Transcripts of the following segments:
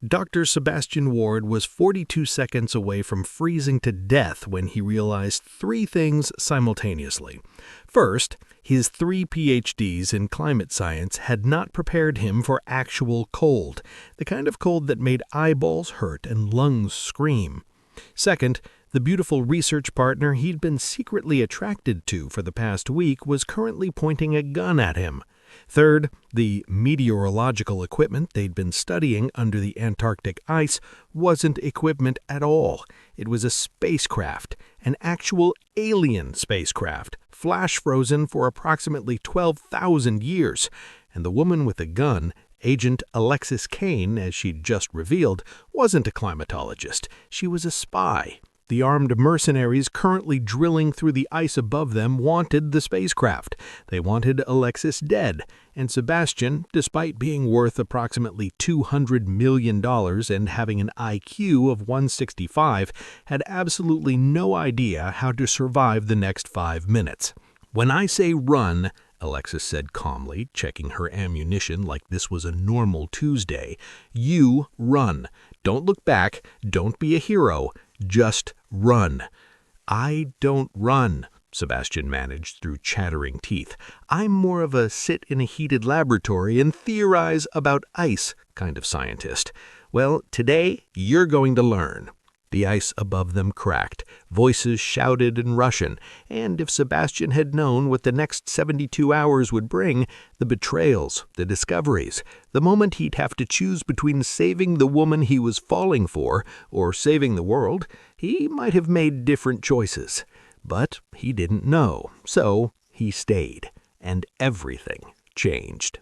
Dr. Sebastian Ward was 42 seconds away from freezing to death when he realized three things simultaneously. First, his 3 PhDs in climate science had not prepared him for actual cold, the kind of cold that made eyeballs hurt and lungs scream. Second, the beautiful research partner he'd been secretly attracted to for the past week was currently pointing a gun at him. Third, the meteorological equipment they'd been studying under the Antarctic ice wasn't equipment at all. It was a spacecraft, an actual alien spacecraft, flash frozen for approximately 12,000 years. And the woman with the gun, Agent Alexis Kane, as she'd just revealed, wasn't a climatologist. She was a spy. The armed mercenaries currently drilling through the ice above them wanted the spacecraft. They wanted Alexis dead, and Sebastian, despite being worth approximately $200 million and having an IQ of 165, had absolutely no idea how to survive the next 5 minutes. "When I say run," Alexis said calmly, checking her ammunition like this was a normal Tuesday, "you run. Don't look back. Don't be a hero. Just run." "I don't run," Sebastian managed through chattering teeth. "I'm more of a sit in a heated laboratory and theorize about ice kind of scientist. Well, today you're going to learn." The ice above them cracked, voices shouted in Russian, and if Sebastian had known what the next 72 hours would bring, the betrayals, the discoveries, the moment he'd have to choose between saving the woman he was falling for or saving the world, he might have made different choices. But he didn't know, so he stayed, and everything changed.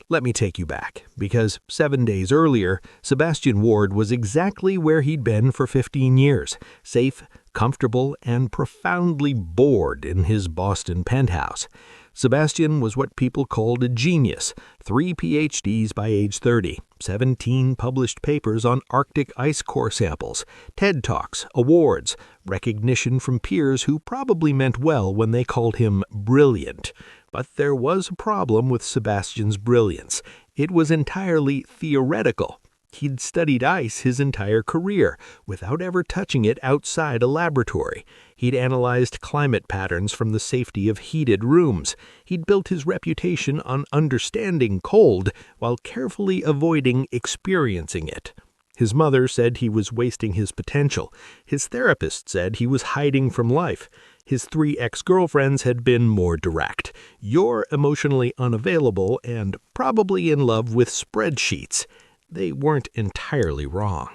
Let me take you back, because 7 days earlier, Sebastian Ward was exactly where he'd been for 15 years, safe, comfortable, and profoundly bored in his Boston penthouse. Sebastian was what people called a genius, 3 PhDs by age 30, 17 published papers on Arctic ice core samples, TED Talks, awards, recognition from peers who probably meant well when they called him brilliant. But there was a problem with Sebastian's brilliance. It was entirely theoretical. He'd studied ice his entire career, without ever touching it outside a laboratory. He'd analyzed climate patterns from the safety of heated rooms. He'd built his reputation on understanding cold while carefully avoiding experiencing it. His mother said he was wasting his potential. His therapist said he was hiding from life. His 3 ex-girlfriends had been more direct. "You're emotionally unavailable and probably in love with spreadsheets." They weren't entirely wrong.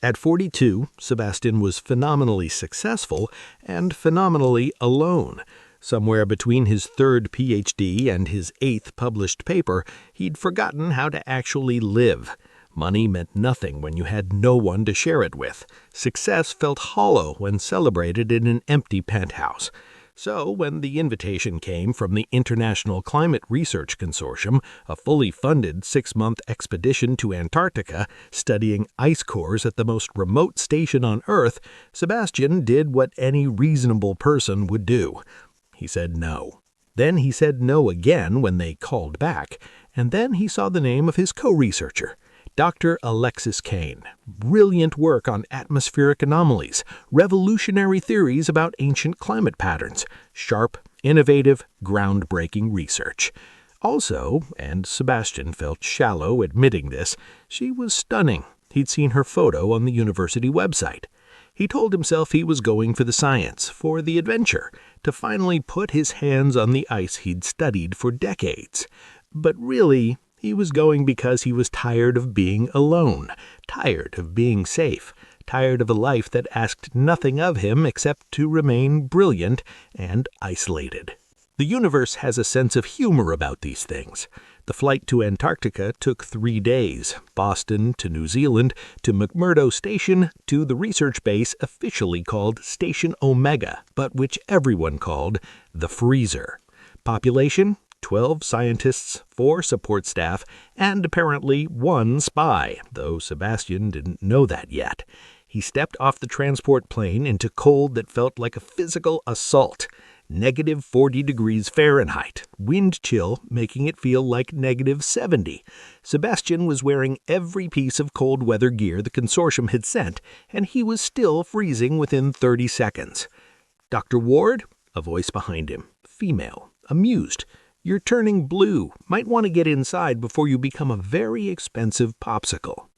At 42, Sebastian was phenomenally successful and phenomenally alone. Somewhere between his 3rd PhD and his 8th published paper, he'd forgotten how to actually live. Money meant nothing when you had no one to share it with. Success felt hollow when celebrated in an empty penthouse. So when the invitation came from the International Climate Research Consortium, a fully funded 6-month expedition to Antarctica, studying ice cores at the most remote station on Earth, Sebastian did what any reasonable person would do. He said no. Then he said no again when they called back, and then he saw the name of his co-researcher, Dr. Alexis Kane. Brilliant work on atmospheric anomalies, revolutionary theories about ancient climate patterns, sharp, innovative, groundbreaking research. Also, and Sebastian felt shallow admitting this, she was stunning. He'd seen her photo on the university website. He told himself he was going for the science, for the adventure, to finally put his hands on the ice he'd studied for decades. But really, he was going because he was tired of being alone, tired of being safe, tired of a life that asked nothing of him except to remain brilliant and isolated. The universe has a sense of humor about these things. The flight to Antarctica took 3 days, Boston to New Zealand, to McMurdo Station, to the research base officially called Station Omega, but which everyone called the Freezer. Population? 12 scientists, 4 support staff, and apparently 1 spy, though Sebastian didn't know that yet. He stepped off the transport plane into cold that felt like a physical assault. -40 degrees Fahrenheit, wind chill making it feel like -70. Sebastian was wearing every piece of cold weather gear the consortium had sent, and he was still freezing within 30 seconds. "Dr. Ward?" A voice behind him, female, amused. "You're turning blue. Might want to get inside before you become a very expensive popsicle."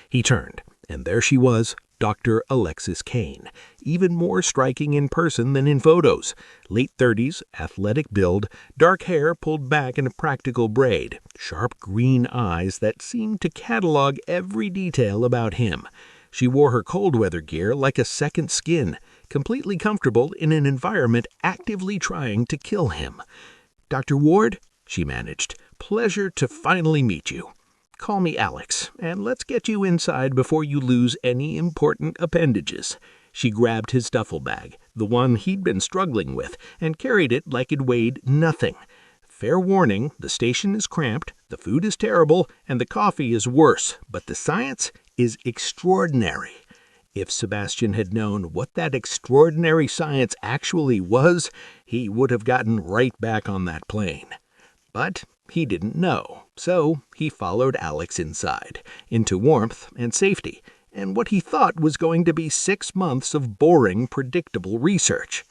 He turned, and there she was, Dr. Alexis Kane, even more striking in person than in photos. Late 30s, athletic build, dark hair pulled back in a practical braid, sharp green eyes that seemed to catalog every detail about him. She wore her cold weather gear like a second skin, completely comfortable in an environment actively trying to kill him. "Dr. Ward," she managed, "pleasure to finally meet you. Call me Alex, and let's get you inside before you lose any important appendages." She grabbed his duffel bag, the one he'd been struggling with, and carried it like it weighed nothing. "Fair warning, the station is cramped, the food is terrible, and the coffee is worse, but the science is extraordinary." If Sebastian had known what that extraordinary science actually was, he would have gotten right back on that plane. But he didn't know, so he followed Alex inside, into warmth and safety, and what he thought was going to be 6 months of boring, predictable research.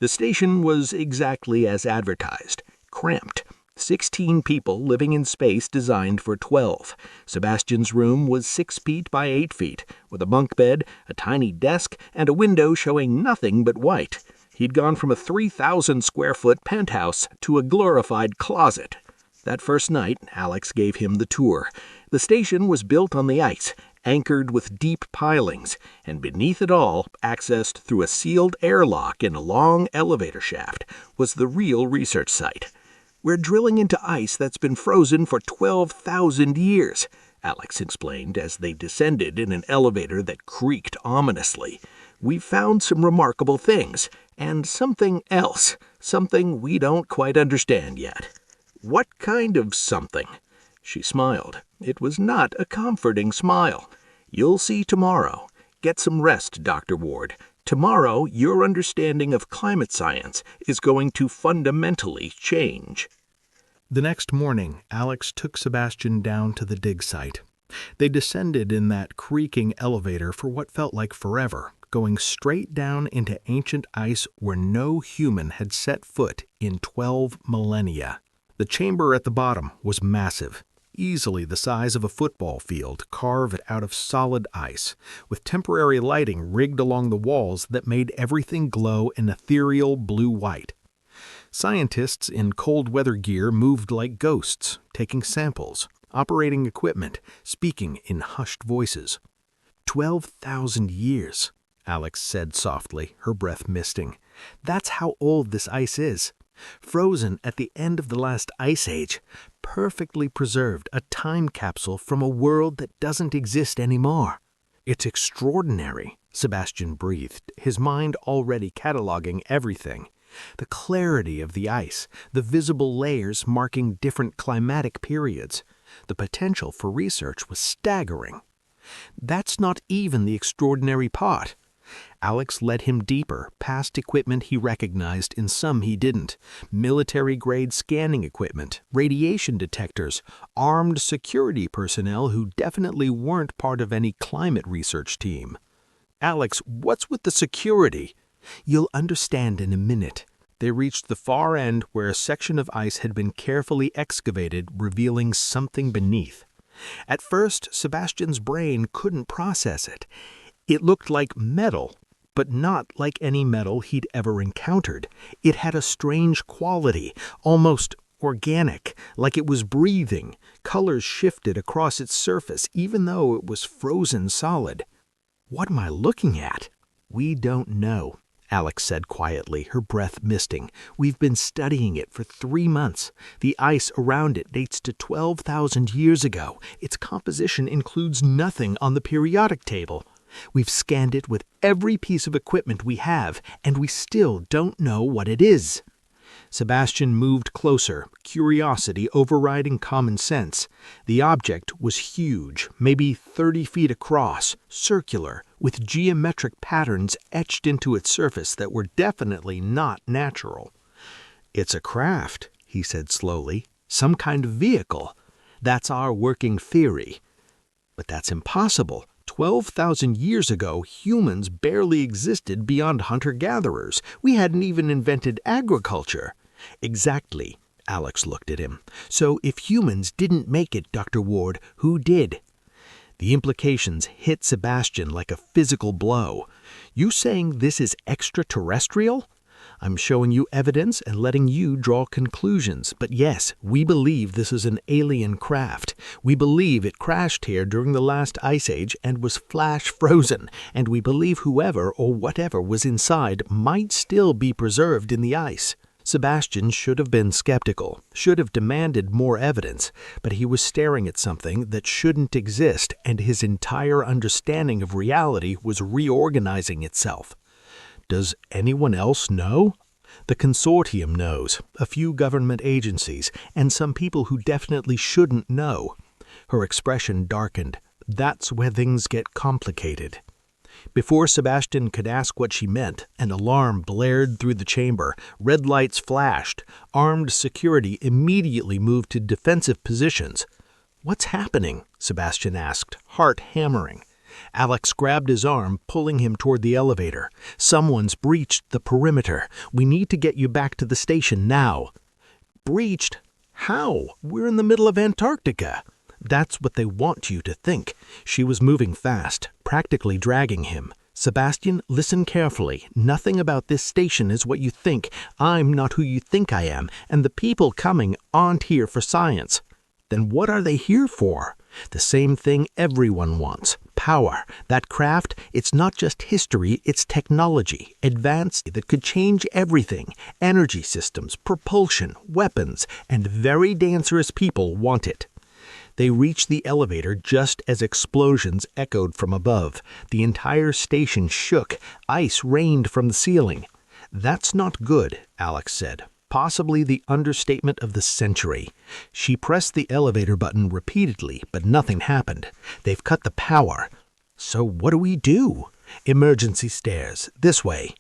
The station was exactly as advertised, cramped. 16 people living in space designed for 12. Sebastian's room was 6 feet by 8 feet, with a bunk bed, a tiny desk, and a window showing nothing but white. He'd gone from a 3,000-square-foot penthouse to a glorified closet. That first night, Alex gave him the tour. The station was built on the ice, anchored with deep pilings, and beneath it all, accessed through a sealed airlock in a long elevator shaft, was the real research site. "We're drilling into ice that's been frozen for 12,000 years, Alex explained as they descended in an elevator that creaked ominously. "We've found some remarkable things, and something else, something we don't quite understand yet." "What kind of something?" She smiled. It was not a comforting smile. "You'll see tomorrow. Get some rest, Dr. Ward. Tomorrow, your understanding of climate science is going to fundamentally change." The next morning, Alex took Sebastian down to the dig site. They descended in that creaking elevator for what felt like forever, going straight down into ancient ice where no human had set foot in 12 millennia. The chamber at the bottom was massive, easily the size of a football field carved out of solid ice, with temporary lighting rigged along the walls that made everything glow an ethereal blue-white. Scientists in cold weather gear moved like ghosts, taking samples, operating equipment, speaking in hushed voices. 12,000 years, Alex said softly, her breath misting. "That's how old this ice is. Frozen at the end of the last ice age, perfectly preserved, a time capsule from a world that doesn't exist anymore." "It's extraordinary," Sebastian breathed, his mind already cataloging everything. The clarity of the ice, the visible layers marking different climatic periods. The potential for research was staggering. "That's not even the extraordinary part." Alex led him deeper, past equipment he recognized and some he didn't. Military-grade scanning equipment, radiation detectors, armed security personnel who definitely weren't part of any climate research team. "Alex, what's with the security?" "You'll understand in a minute." They reached the far end where a section of ice had been carefully excavated, revealing something beneath. At first, Sebastian's brain couldn't process it. It looked like metal, but not like any metal he'd ever encountered. It had a strange quality, almost organic, like it was breathing. Colors shifted across its surface, even though it was frozen solid. "What am I looking at?" "We don't know," Alex said quietly, her breath misting. "We've been studying it for 3 months. The ice around it dates to 12,000 years ago. Its composition includes nothing on the periodic table. We've scanned it with every piece of equipment we have, and we still don't know what it is." Sebastian moved closer, curiosity overriding common sense. The object was huge, maybe 30 feet across, circular, with geometric patterns etched into its surface that were definitely not natural. "It's a craft," he said slowly. "Some kind of vehicle. That's our working theory." "But that's impossible. 12,000 years ago, humans barely existed beyond hunter-gatherers. We hadn't even invented agriculture." "Exactly." Alex looked at him. "So if humans didn't make it, Dr. Ward, who did?" The implications hit Sebastian like a physical blow. "You saying this is extraterrestrial?" "I'm showing you evidence and letting you draw conclusions. But yes, we believe this is an alien craft. We believe it crashed here during the last ice age and was flash frozen. And we believe whoever or whatever was inside might still be preserved in the ice." Sebastian should have been skeptical, should have demanded more evidence, but he was staring at something that shouldn't exist, and his entire understanding of reality was reorganizing itself. "Does anyone else know?" "The consortium knows, a few government agencies, and some people who definitely shouldn't know." Her expression darkened. "That's where things get complicated." Before Sebastian could ask what she meant, an alarm blared through the chamber, red lights flashed, armed security immediately moved to defensive positions. "What's happening?" Sebastian asked, heart hammering. Alex grabbed his arm, pulling him toward the elevator. "Someone's breached the perimeter. We need to get you back to the station now." "Breached? How? We're in the middle of Antarctica." "That's what they want you to think." She was moving fast, practically dragging him. "Sebastian, listen carefully. Nothing about this station is what you think. I'm not who you think I am, and the people coming aren't here for science." "Then what are they here for?" "The same thing everyone wants. Power. That craft, it's not just history, it's technology. Advanced that could change everything. Energy systems, propulsion, weapons, and very dangerous people want it." They reached the elevator just as explosions echoed from above. The entire station shook. Ice rained from the ceiling. "That's not good," Alex said. "Possibly the understatement of the century." She pressed the elevator button repeatedly, but nothing happened. "They've cut the power." "So what do we do?" "Emergency stairs. This way."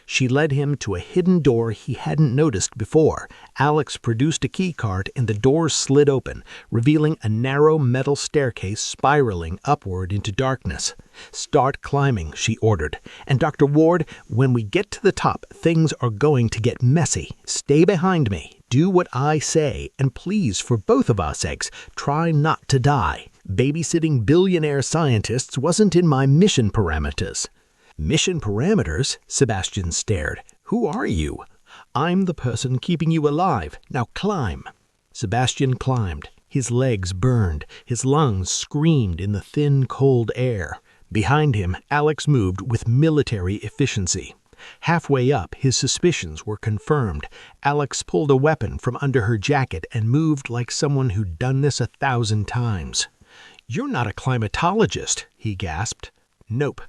She led him to a hidden door he hadn't noticed before. Alex produced a key card and the door slid open, revealing a narrow metal staircase spiraling upward into darkness. "Start climbing," she ordered. "And Dr. Ward, when we get to the top, things are going to get messy. Stay behind me. Do what I say, and please, for both of our sakes, try not to die. Babysitting billionaire scientists wasn't in my mission parameters." "Mission parameters?" Sebastian stared. "Who are you?" "I'm the person keeping you alive. Now climb." Sebastian climbed. His legs burned. His lungs screamed in the thin, cold air. Behind him, Alex moved with military efficiency. Halfway up, his suspicions were confirmed. Alex pulled a weapon from under her jacket and moved like someone who'd done this 1,000 times. "You're not a climatologist," he gasped. "Nope."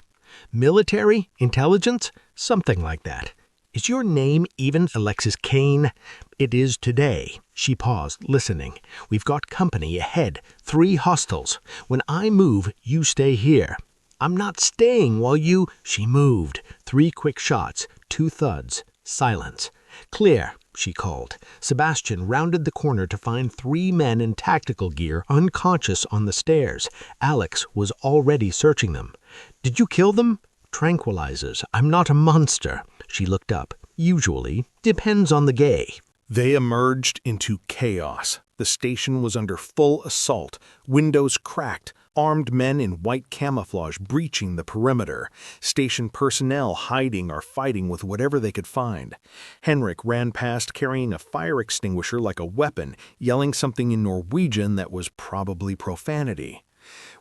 "Military? Intelligence? Something like that." "Is your name even Alexis Kane?" "It is today." She paused, listening. "We've got company ahead. 3 hostiles. When I move, you stay here." "I'm not staying while you—" She moved. 3 quick shots, 2 thuds, silence. "Clear," she called. Sebastian rounded the corner to find 3 men in tactical gear unconscious on the stairs. Alex was already searching them. "Did you kill them?" "Tranquilizers. I'm not a monster." She looked up. "Usually. Depends on the gay." They emerged into chaos. The station was under full assault, windows cracked, armed men in white camouflage breaching the perimeter, station personnel hiding or fighting with whatever they could find. Henrik ran past carrying a fire extinguisher like a weapon, yelling something in Norwegian that was probably profanity.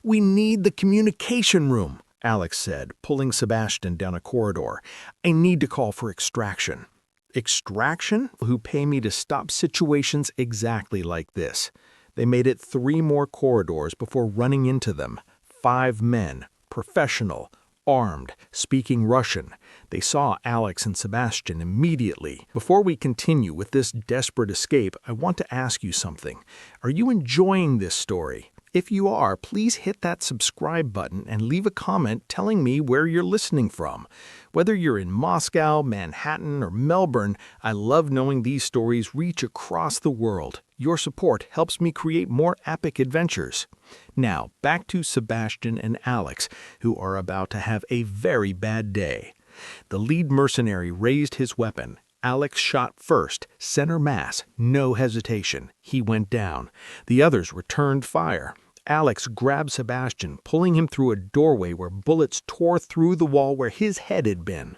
"We need the communication room," Alex said, pulling Sebastian down a corridor. "I need to call for extraction." "Extraction? Who pay me to stop situations exactly like this." They made it 3 more corridors before running into them. 5 men, professional, armed, speaking Russian. They saw Alex and Sebastian immediately. "Before we continue with this desperate escape, I want to ask you something. Are you enjoying this story? If you are, please hit that subscribe button and leave a comment telling me where you're listening from. Whether you're in Moscow, Manhattan, or Melbourne, I love knowing these stories reach across the world. Your support helps me create more epic adventures. Now, back to Sebastian and Alex, who are about to have a very bad day. The lead mercenary raised his weapon. Alex shot first, center mass, no hesitation. He went down. The others returned fire. Alex grabbed Sebastian, pulling him through a doorway where bullets tore through the wall where his head had been.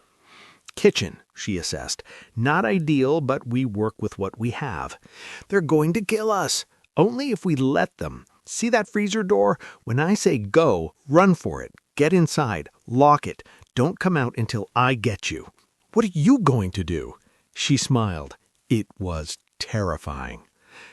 Kitchen, she assessed. Not ideal, but we work with what we have. They're going to kill us. Only if we let them. See that freezer door? When I say go, run for it. Get inside. Lock it. Don't come out until I get you. What are you going to do? She smiled. It was terrifying.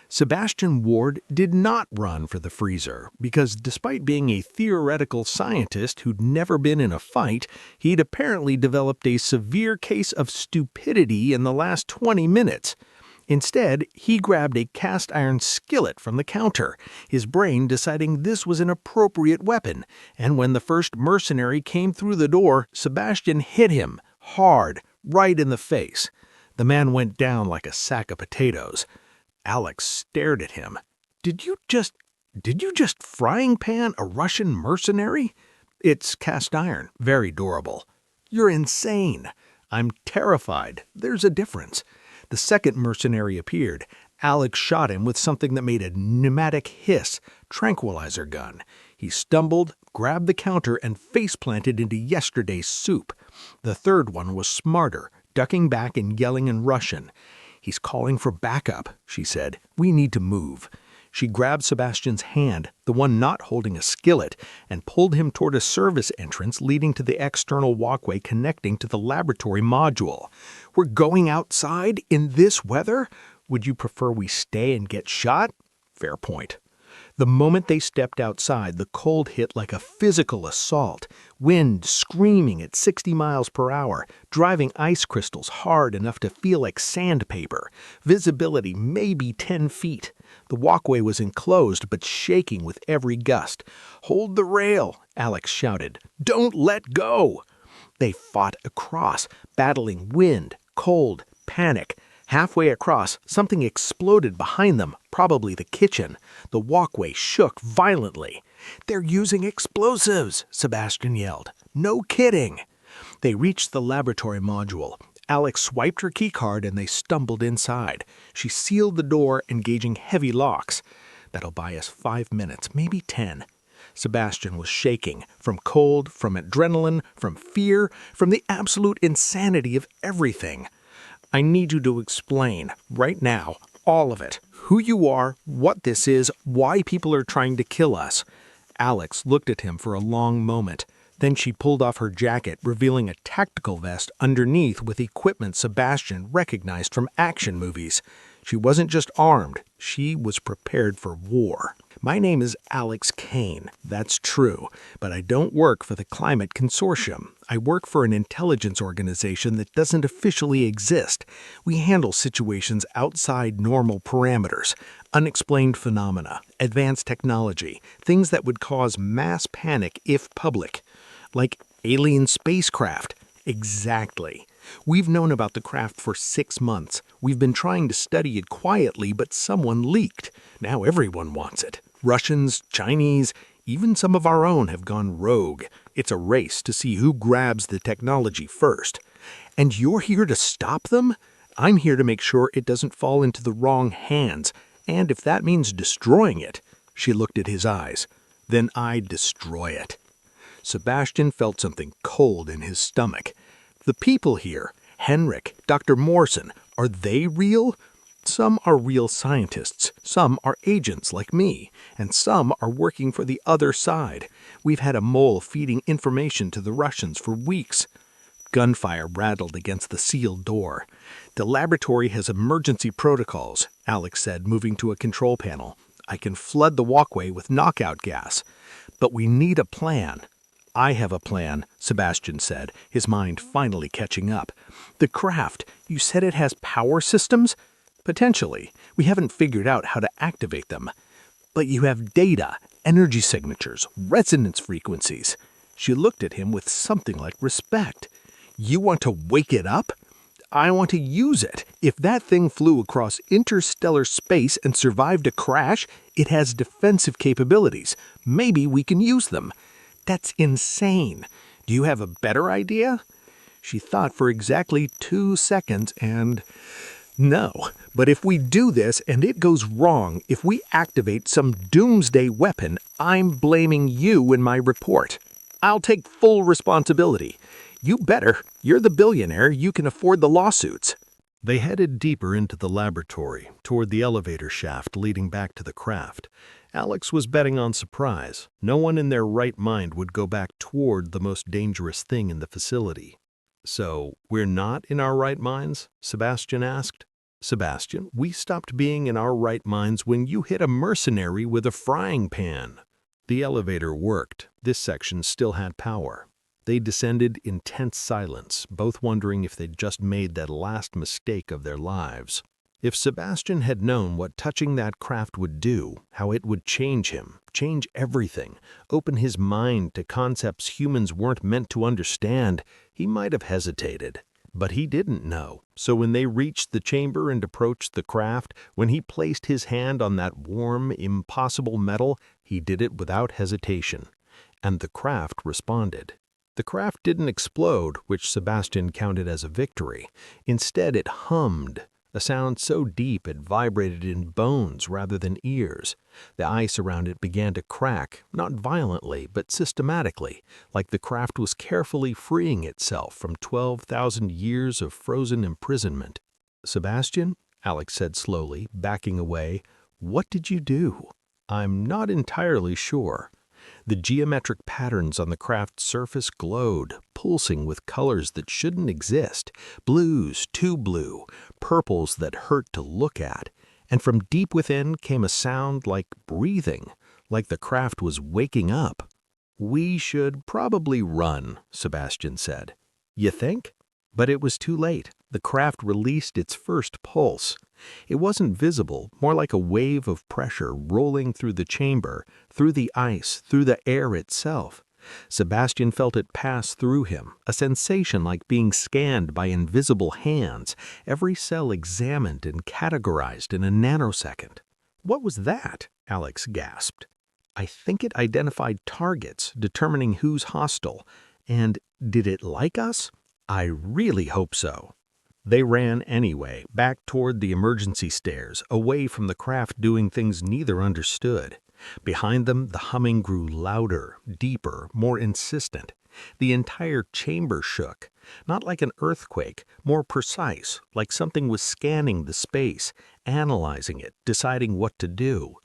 Sebastian Ward did not run for the freezer because despite being a theoretical scientist who'd never been in a fight, he'd apparently developed a severe case of stupidity in the last 20 minutes. Instead, he grabbed a cast iron skillet from the counter, his brain deciding this was an appropriate weapon, and when the first mercenary came through the door, Sebastian hit him, hard, right in the face. The man went down like a sack of potatoes. Alex stared at him. Did you just frying pan a Russian mercenary? It's cast iron, very durable. You're insane. I'm terrified. There's a difference. The second mercenary appeared. Alex shot him with something that made a pneumatic hiss, tranquilizer gun. He stumbled, grabbed the counter, and face-planted into yesterday's soup. The third one was smarter, ducking back and yelling in Russian. He's calling for backup, she said. We need to move. She grabbed Sebastian's hand, the one not holding a skillet, and pulled him toward a service entrance leading to the external walkway connecting to the laboratory module. We're going outside in this weather? Would you prefer we stay and get shot? Fair point. The moment they stepped outside, the cold hit like a physical assault, wind screaming at 60 miles per hour, driving ice crystals hard enough to feel like sandpaper, visibility maybe 10 feet. The walkway was enclosed but shaking with every gust. Hold the rail, Alex shouted. Don't let go! They fought across, battling wind, cold, panic. Halfway across, something exploded behind them, probably the kitchen. The walkway shook violently. They're using explosives, Sebastian yelled. No kidding. They reached the laboratory module. Alex swiped her keycard and they stumbled inside. She sealed the door, engaging heavy locks. That'll buy us 5 minutes, maybe 10. Sebastian was shaking, from cold, from adrenaline, from fear, from the absolute insanity of everything. I need you to explain, right now, all of it. Who you are, what this is, why people are trying to kill us. Alex looked at him for a long moment. Then she pulled off her jacket, revealing a tactical vest underneath with equipment Sebastian recognized from action movies. She wasn't just armed, she was prepared for war. My name is Alex Kane, that's true, but I don't work for the Climate Consortium. I work for an intelligence organization that doesn't officially exist. We handle situations outside normal parameters, unexplained phenomena, advanced technology, things that would cause mass panic if public. Like alien spacecraft. Exactly. We've known about the craft for 6 months. We've been trying to study it quietly, but someone leaked. Now everyone wants it. Russians, Chinese, even some of our own have gone rogue. It's a race to see who grabs the technology first. And you're here to stop them? I'm here to make sure it doesn't fall into the wrong hands. And if that means destroying it, she looked at his eyes, then I'd destroy it. Sebastian felt something cold in his stomach. The people here, Henrik, Dr. Morrison, are they real? Some are real scientists, some are agents like me, and some are working for the other side. We've had a mole feeding information to the Russians for weeks. Gunfire rattled against the sealed door. The laboratory has emergency protocols, Alex said, moving to a control panel. I can flood the walkway with knockout gas. But we need a plan. I have a plan, Sebastian said, his mind finally catching up. The craft, you said it has power systems? Potentially. We haven't figured out how to activate them. But you have data, energy signatures, resonance frequencies. She looked at him with something like respect. You want to wake it up? I want to use it. If that thing flew across interstellar space and survived a crash, it has defensive capabilities. Maybe we can use them. That's insane. Do you have a better idea? She thought for exactly 2 seconds and... No, but if we do this and it goes wrong, if we activate some doomsday weapon, I'm blaming you in my report. I'll take full responsibility. You better. You're the billionaire. You can afford the lawsuits. They headed deeper into the laboratory, toward the elevator shaft leading back to the craft. Alex was betting on surprise. No one in their right mind would go back toward the most dangerous thing in the facility. So, we're not in our right minds? Sebastian asked. Sebastian, we stopped being in our right minds when you hit a mercenary with a frying pan. The elevator worked. This section still had power. They descended in tense silence, both wondering if they'd just made that last mistake of their lives. If Sebastian had known what touching that craft would do, how it would change him, change everything, open his mind to concepts humans weren't meant to understand, he might have hesitated. But he didn't know, so when they reached the chamber and approached the craft, when he placed his hand on that warm, impossible metal, he did it without hesitation. And the craft responded. The craft didn't explode, which Sebastian counted as a victory. Instead, it hummed, a sound so deep it vibrated in bones rather than ears. The ice around it began to crack, not violently, but systematically, like the craft was carefully freeing itself from 12,000 years of frozen imprisonment. Sebastian, Alex said slowly, backing away, what did you do? I'm not entirely sure. The geometric patterns on the craft's surface glowed, pulsing with colors that shouldn't exist, blues, too blue, purples that hurt to look at, and from deep within came a sound like breathing, like the craft was waking up. We should probably run, Sebastian said. You think? But it was too late. The craft released its first pulse. It wasn't visible, more like a wave of pressure rolling through the chamber, through the ice, through the air itself. Sebastian felt it pass through him, a sensation like being scanned by invisible hands, every cell examined and categorized in a nanosecond. What was that? Alex gasped. I think it identified targets, determining who's hostile. And did it like us? I really hope so. They ran anyway, back toward the emergency stairs, away from the craft doing things neither understood. Behind them, the humming grew louder, deeper, more insistent. The entire chamber shook, not like an earthquake, more precise, like something was scanning the space, analyzing it, deciding what to do.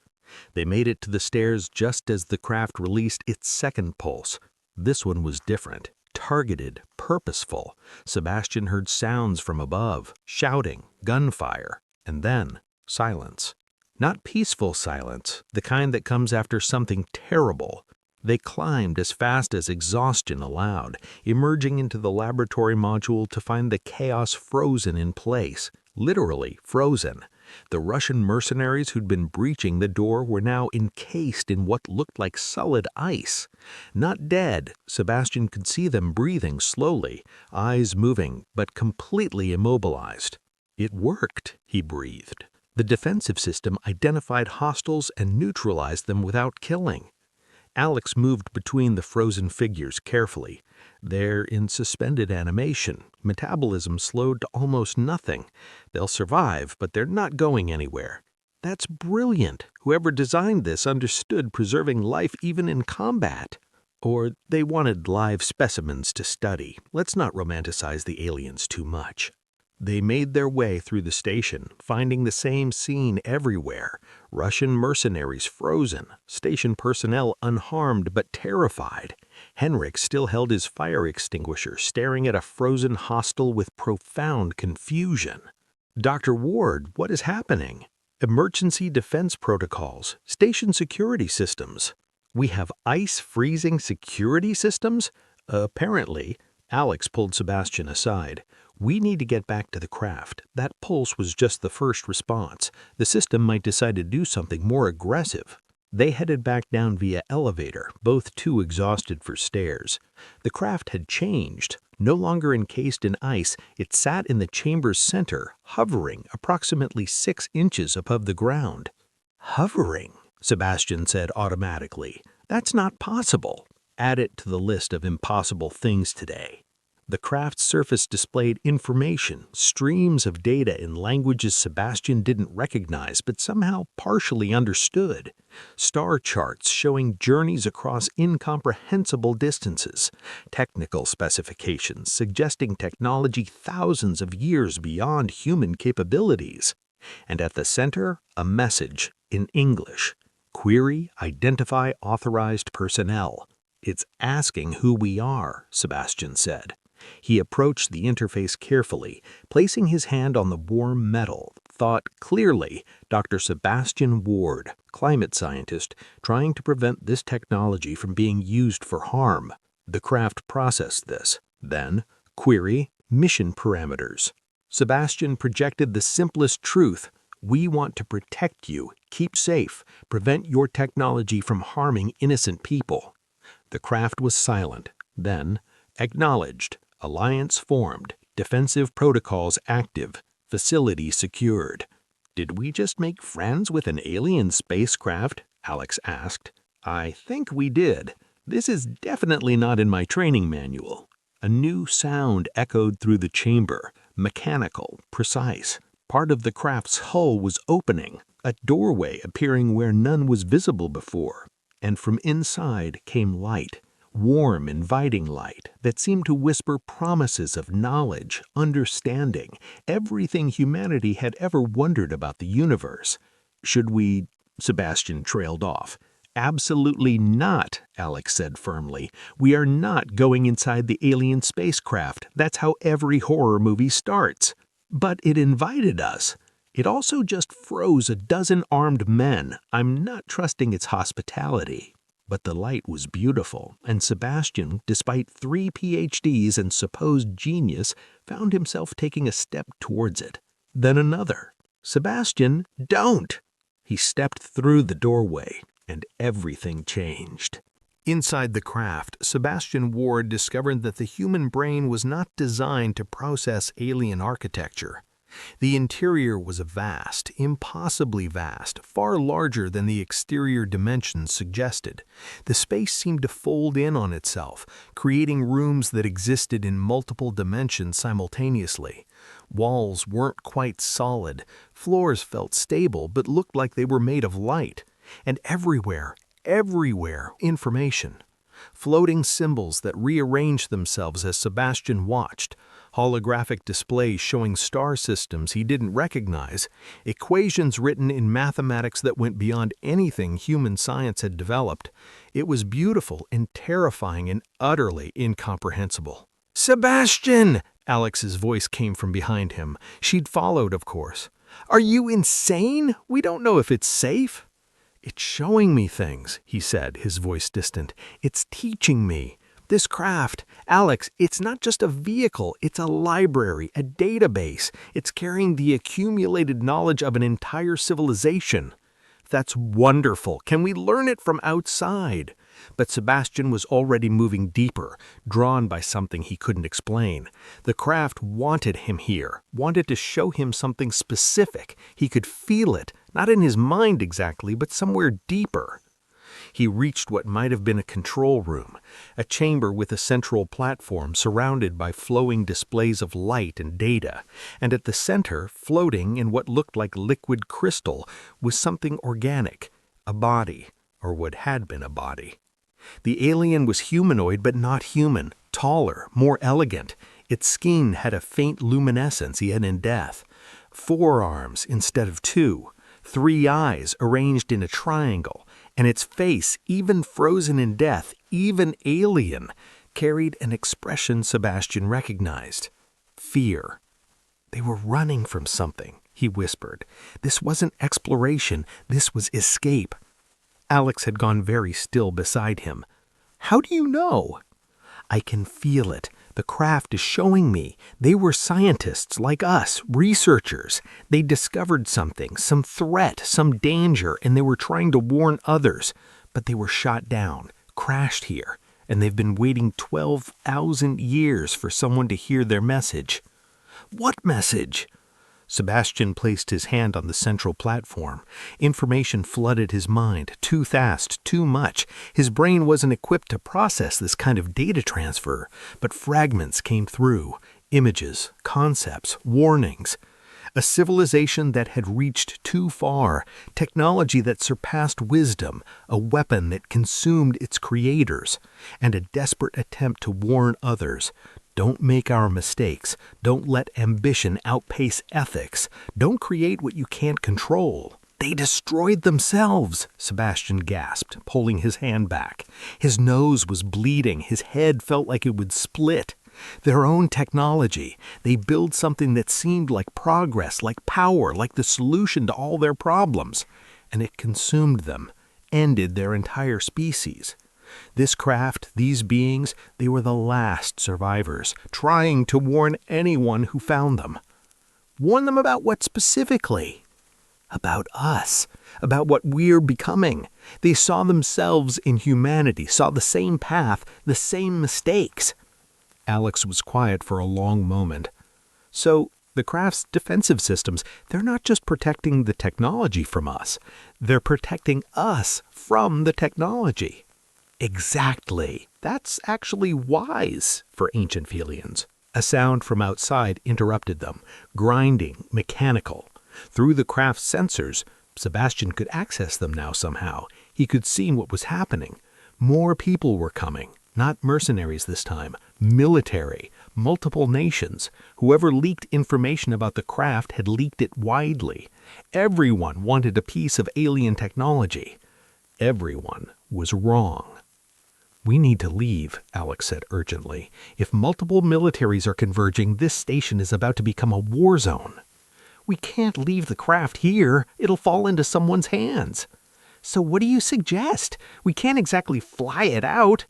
They made it to the stairs just as the craft released its second pulse. This one was different. Targeted, purposeful. Sebastian heard sounds from above, shouting, gunfire, and then silence. Not peaceful silence, the kind that comes after something terrible. They climbed as fast as exhaustion allowed, emerging into the laboratory module to find the chaos frozen in place, literally frozen. The Russian mercenaries who'd been breaching the door were now encased in what looked like solid ice. Not dead, Sebastian could see them breathing slowly, eyes moving, but completely immobilized. It worked, he breathed. The defensive system identified hostiles and neutralized them without killing. Alex moved between the frozen figures carefully. They're in suspended animation. Metabolism slowed to almost nothing. They'll survive, but they're not going anywhere. That's brilliant. Whoever designed this understood preserving life even in combat. Or they wanted live specimens to study. Let's not romanticize the aliens too much. They made their way through the station, finding the same scene everywhere. Russian mercenaries frozen, station personnel unharmed but terrified. Henrik still held his fire extinguisher, staring at a frozen hostile with profound confusion. Dr. Ward, what is happening? Emergency defense protocols, station security systems. We have ice-freezing security systems? Apparently. Alex pulled Sebastian aside. We need to get back to the craft. That pulse was just the first response. The system might decide to do something more aggressive. They headed back down via elevator, both too exhausted for stairs. The craft had changed. No longer encased in ice, it sat in the chamber's center, hovering approximately 6 inches above the ground. Hovering, Sebastian said automatically. That's not possible. Add it to the list of impossible things today. The craft's surface displayed information, streams of data in languages Sebastian didn't recognize but somehow partially understood. Star charts showing journeys across incomprehensible distances, technical specifications suggesting technology thousands of years beyond human capabilities. And at the center, a message in English. Query, identify authorized personnel. It's asking who we are, Sebastian said. He approached the interface carefully, placing his hand on the warm metal, thought clearly, Dr. Sebastian Ward, climate scientist, trying to prevent this technology from being used for harm. The craft processed this. Then, query, mission parameters. Sebastian projected the simplest truth. We want to protect you, keep safe, prevent your technology from harming innocent people. The craft was silent. Then, acknowledged. Alliance formed, defensive protocols active, facility secured. Did we just make friends with an alien spacecraft? Alex asked. I think we did. This is definitely not in my training manual. A new sound echoed through the chamber, mechanical, precise. Part of the craft's hull was opening, a doorway appearing where none was visible before. And from inside came light. Warm, inviting light that seemed to whisper promises of knowledge, understanding, everything humanity had ever wondered about the universe. Should we? Sebastian trailed off. Absolutely not, Alex said firmly. We are not going inside the alien spacecraft. That's how every horror movie starts. But it invited us. It also just froze a dozen armed men. I'm not trusting its hospitality. But the light was beautiful, and Sebastian, despite 3 PhDs and supposed genius, found himself taking a step towards it. Then another. Sebastian, don't! He stepped through the doorway, and everything changed. Inside the craft, Sebastian Ward discovered that the human brain was not designed to process alien architecture. The interior was vast, impossibly vast, far larger than the exterior dimensions suggested. The space seemed to fold in on itself, creating rooms that existed in multiple dimensions simultaneously. Walls weren't quite solid, floors felt stable but looked like they were made of light. And everywhere, information. Floating symbols that rearranged themselves as Sebastian watched. Holographic displays showing star systems he didn't recognize, equations written in mathematics that went beyond anything human science had developed. It was beautiful and terrifying and utterly incomprehensible. "Sebastian!" Alex's voice came from behind him. She'd followed, of course. "Are you insane? We don't know if it's safe." "It's showing me things," he said, his voice distant. "It's teaching me. This craft, Alex, it's not just a vehicle, it's a library, a database. It's carrying the accumulated knowledge of an entire civilization." "That's wonderful. Can we learn it from outside?" But Sebastian was already moving deeper, drawn by something he couldn't explain. The craft wanted him here, wanted to show him something specific. He could feel it, not in his mind exactly, but somewhere deeper. He reached what might have been a control room, a chamber with a central platform surrounded by flowing displays of light and data, and at the center, floating in what looked like liquid crystal, was something organic, a body, or what had been a body. The alien was humanoid but not human, taller, more elegant. Its skin had a faint luminescence yet in death. 4 arms instead of 2, 3 eyes arranged in a triangle, and its face, even frozen in death, even alien, carried an expression Sebastian recognized. Fear. "They were running from something," he whispered. "This wasn't exploration, this was escape." Alex had gone very still beside him. "How do you know?" "I can feel it. The craft is showing me. They were scientists like us, researchers. They discovered something, some threat, some danger, and they were trying to warn others. But they were shot down, crashed here, and they've been waiting 12,000 years for someone to hear their message. What message? Sebastian placed his hand on the central platform. Information flooded his mind, too fast, too much. His brain wasn't equipped to process this kind of data transfer, but fragments came through. Images, concepts, warnings. A civilization that had reached too far, technology that surpassed wisdom, a weapon that consumed its creators, and a desperate attempt to warn others. Don't make our mistakes. Don't let ambition outpace ethics. Don't create what you can't control. They destroyed themselves, Sebastian gasped, pulling his hand back. His nose was bleeding. His head felt like it would split. Their own technology. They built something that seemed like progress, like power, like the solution to all their problems. And it consumed them, ended their entire species. This craft, these beings, they were the last survivors, trying to warn anyone who found them. Warn them about what specifically? About us, about what we're becoming. They saw themselves in humanity, saw the same path, the same mistakes. Alex was quiet for a long moment. So, the craft's defensive systems, they're not just protecting the technology from us. They're protecting us from the technology. Exactly. That's actually wise for ancient Felians. A sound from outside interrupted them, grinding, mechanical. Through the craft's sensors, Sebastian could access them now somehow. He could see what was happening. More people were coming. Not mercenaries this time. Military. Multiple nations. Whoever leaked information about the craft had leaked it widely. Everyone wanted a piece of alien technology. Everyone was wrong. We need to leave, Alex said urgently. If multiple militaries are converging, this station is about to become a war zone. We can't leave the craft here. It'll fall into someone's hands. So what do you suggest? We can't exactly fly it out.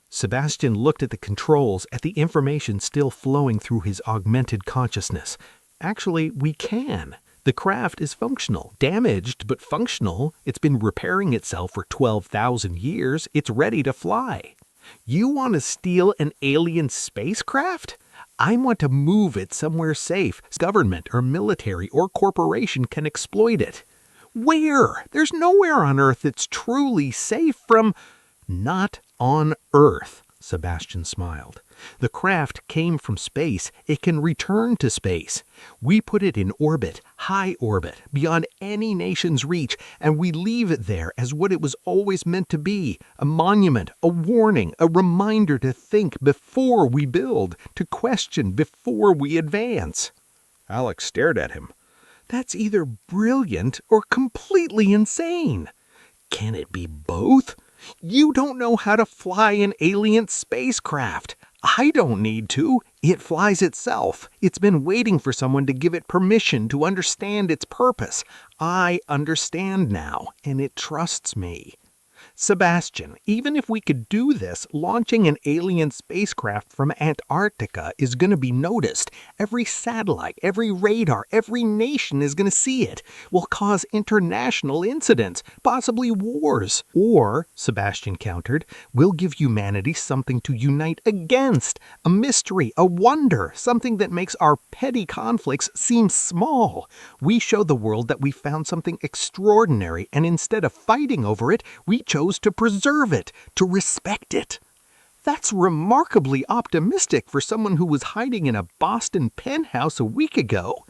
Sebastian looked at the controls, at the information still flowing through his augmented consciousness. Actually, we can. The craft is functional. Damaged, but functional. It's been repairing itself for 12,000 years. It's ready to fly. You want to steal an alien spacecraft? I want to move it somewhere safe. Government or military or corporation can exploit it. Where? There's nowhere on Earth that's truly safe from... Not on Earth, Sebastian smiled. The craft came from space. It can return to space. We put it in orbit, high orbit, beyond any nation's reach, and we leave it there as what it was always meant to be, a monument, a warning, a reminder to think before we build, to question before we advance. Alex stared at him. That's either brilliant or completely insane. Can it be both? You don't know how to fly an alien spacecraft. I don't need to. It flies itself. It's been waiting for someone to give it permission to understand its purpose. I understand now, and it trusts me. Sebastian, even if we could do this, launching an alien spacecraft from Antarctica is going to be noticed. Every satellite, every radar, every nation is going to see it. Will cause international incidents, possibly wars. Or, Sebastian countered, we'll give humanity something to unite against. A mystery, a wonder, something that makes our petty conflicts seem small. We show the world that we found something extraordinary, and instead of fighting over it, we chose to preserve it, to respect it. That's remarkably optimistic for someone who was hiding in a Boston penthouse a week ago.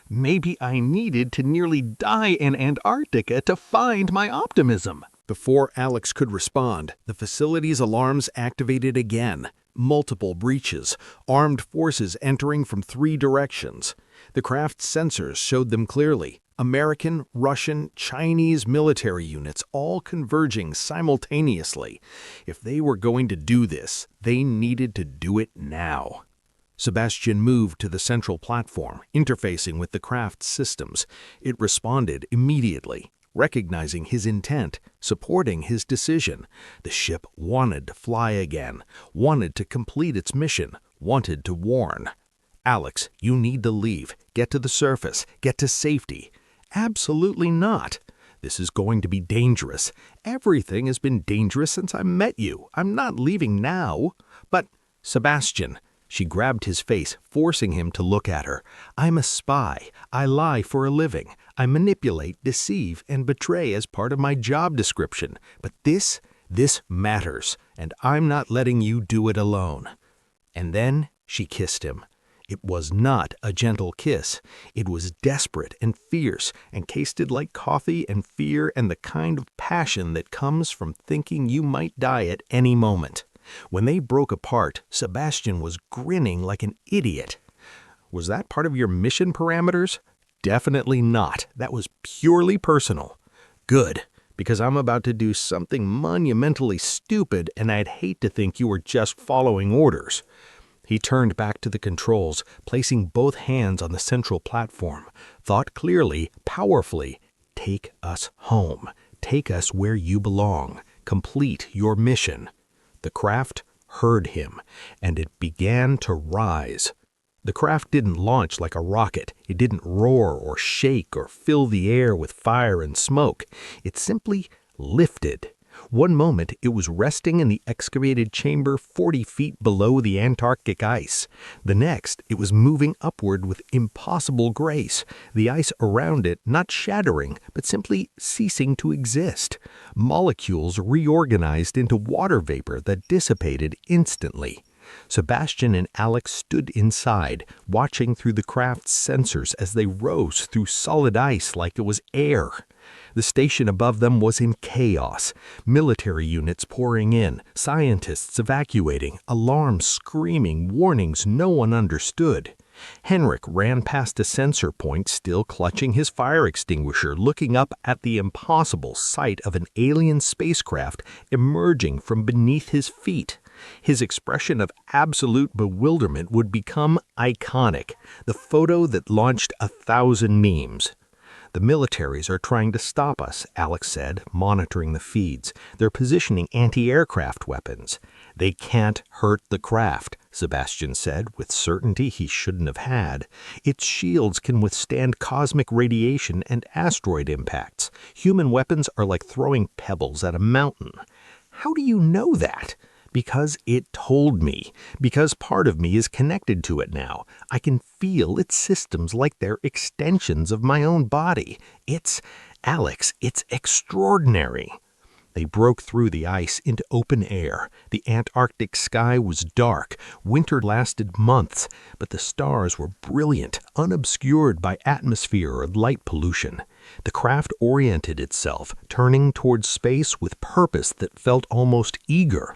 Maybe I needed to nearly die in Antarctica to find my optimism. Before Alex could respond, the facility's alarms activated again. Multiple breaches, armed forces entering from 3 directions. The craft's sensors showed them clearly. American, Russian, Chinese military units all converging simultaneously. If they were going to do this, they needed to do it now. Sebastian moved to the central platform, interfacing with the craft's systems. It responded immediately. recognizing his intent, supporting his decision. The ship wanted to fly again, wanted to complete its mission, wanted to warn. "Alex, you need to leave. Get to the surface. Get to safety." "Absolutely not. This is going to be dangerous. Everything has been dangerous since I met you. I'm not leaving now." "But, Sebastian," she grabbed his face, forcing him to look at her. "I'm a spy. I lie for a living. I manipulate, deceive, and betray as part of my job description. But this matters, and I'm not letting you do it alone." And then she kissed him. It was not a gentle kiss. It was desperate and fierce, and tasted like coffee and fear and the kind of passion that comes from thinking you might die at any moment. When they broke apart, Sebastian was grinning like an idiot. "Was that part of your mission parameters?" "Definitely not. That was purely personal." "Good, because I'm about to do something monumentally stupid, and I'd hate to think you were just following orders." He turned back to the controls, placing both hands on the central platform, thought clearly, powerfully, "Take us home. Take us where you belong. Complete your mission." The craft heard him, and it began to rise. The craft didn't launch like a rocket. It didn't roar or shake or fill the air with fire and smoke. It simply lifted. One moment it was resting in the excavated chamber 40 feet below the Antarctic ice. The next it was moving upward with impossible grace, the ice around it not shattering, but simply ceasing to exist. Molecules reorganized into water vapor that dissipated instantly. Sebastian and Alex stood inside, watching through the craft's sensors as they rose through solid ice like it was air. The station above them was in chaos, military units pouring in, scientists evacuating, alarms screaming, warnings no one understood. Henrik ran past a sensor point, still clutching his fire extinguisher, looking up at the impossible sight of an alien spacecraft emerging from beneath his feet. His expression of absolute bewilderment would become iconic, the photo that launched 1,000 memes. "The militaries are trying to stop us," Alex said, monitoring the feeds. "They're positioning anti-aircraft weapons." "They can't hurt the craft," Sebastian said, with certainty he shouldn't have had. "Its shields can withstand cosmic radiation and asteroid impacts. Human weapons are like throwing pebbles at a mountain." "How do you know that?" "Because it told me. Because part of me is connected to it now. I can feel its systems like they're extensions of my own body. Alex, it's extraordinary." They broke through the ice into open air. The Antarctic sky was dark. Winter lasted months, but the stars were brilliant, unobscured by atmosphere or light pollution. The craft oriented itself, turning towards space with purpose that felt almost eager.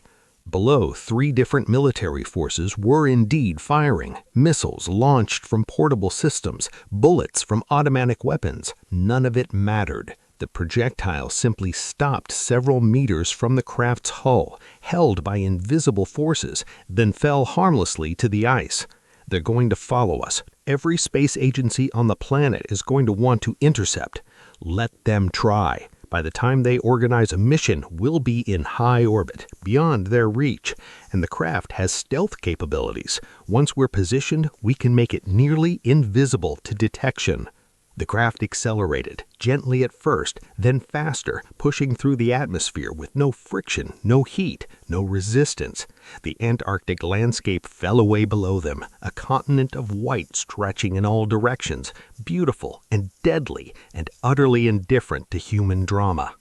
Below, 3 different military forces were indeed firing. Missiles launched from portable systems, bullets from automatic weapons. None of it mattered. The projectile simply stopped several meters from the craft's hull, held by invisible forces, then fell harmlessly to the ice. "They're going to follow us. Every space agency on the planet is going to want to intercept. Let them try. By the time they organize a mission, we'll be in high orbit, beyond their reach, and the craft has stealth capabilities. Once we're positioned, we can make it nearly invisible to detection." The craft accelerated, gently at first, then faster, pushing through the atmosphere with no friction, no heat, no resistance. The Antarctic landscape fell away below them, a continent of white stretching in all directions, beautiful and deadly and utterly indifferent to human drama.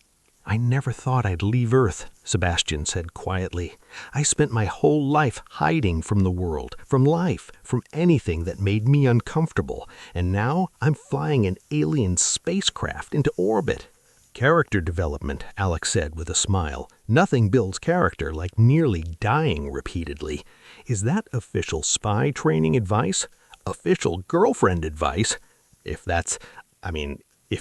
"I never thought I'd leave Earth," Sebastian said quietly. "I spent my whole life hiding from the world, from life, from anything that made me uncomfortable, and now I'm flying an alien spacecraft into orbit." "Character development," Alex said with a smile. "Nothing builds character like nearly dying repeatedly. Is that official spy training advice? Official girlfriend advice? If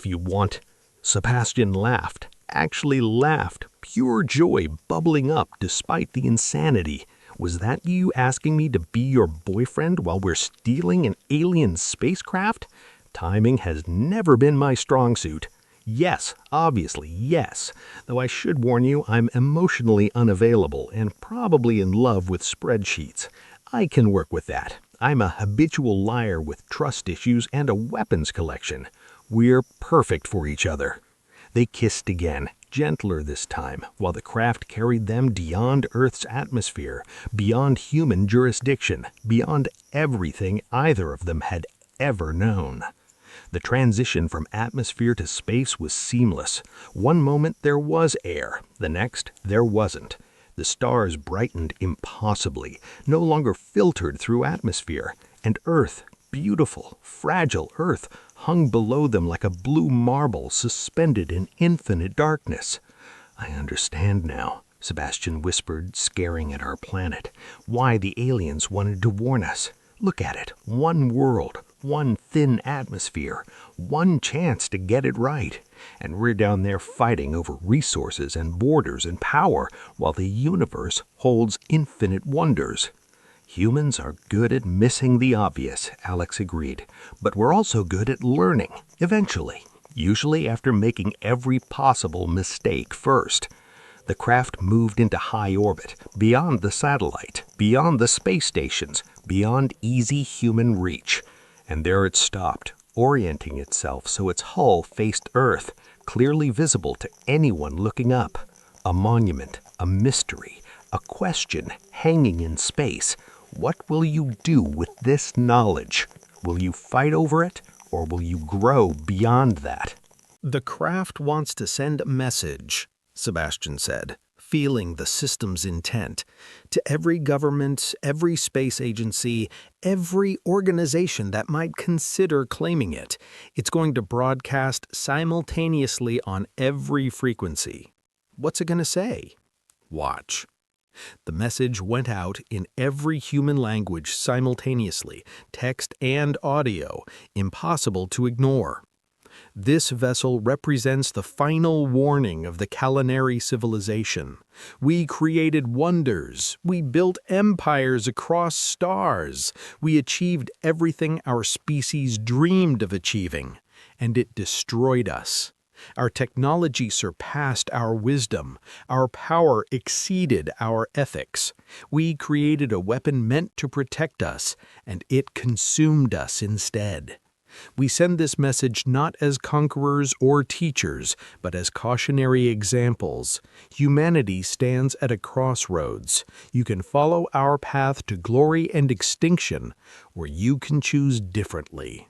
you want." Sebastian laughed. Actually laughed, pure joy bubbling up despite the insanity. "Was that you asking me to be your boyfriend while we're stealing an alien spacecraft? Timing has never been my strong suit." Yes, obviously, yes. Though I should warn you, I'm emotionally unavailable and probably in love with spreadsheets. I can work with that. I'm a habitual liar with trust issues and a weapons collection. We're perfect for each other. They kissed again, gentler this time, while the craft carried them beyond Earth's atmosphere, beyond human jurisdiction, beyond everything either of them had ever known. The transition from atmosphere to space was seamless. One moment there was air, the next there wasn't. The stars brightened impossibly, no longer filtered through atmosphere, and Earth, beautiful, fragile Earth, hung below them like a blue marble suspended in infinite darkness. "I understand now," Sebastian whispered, staring at our planet. "Why the aliens wanted to warn us. Look at it, one world, one thin atmosphere, one chance to get it right. And we're down there fighting over resources and borders and power, while the universe holds infinite wonders." "Humans are good at missing the obvious," Alex agreed. "But we're also good at learning, eventually, usually after making every possible mistake first." The craft moved into high orbit, beyond the satellite, beyond the space stations, beyond easy human reach. And there it stopped, orienting itself so its hull faced Earth, clearly visible to anyone looking up. A monument, a mystery, a question hanging in space. What will you do with this knowledge? Will you fight over it, or will you grow beyond that? "The craft wants to send a message," Sebastian said, feeling the system's intent, "to every government, every space agency, every organization that might consider claiming it. It's going to broadcast simultaneously on every frequency." "What's it going to say?" "Watch." The message went out in every human language simultaneously, text and audio, impossible to ignore. "This vessel represents the final warning of the culinary civilization. We created wonders. We built empires across stars. We achieved everything our species dreamed of achieving, and it destroyed us. Our technology surpassed our wisdom. Our power exceeded our ethics. We created a weapon meant to protect us, and it consumed us instead. We send this message not as conquerors or teachers, but as cautionary examples. Humanity stands at a crossroads. You can follow our path to glory and extinction, or you can choose differently.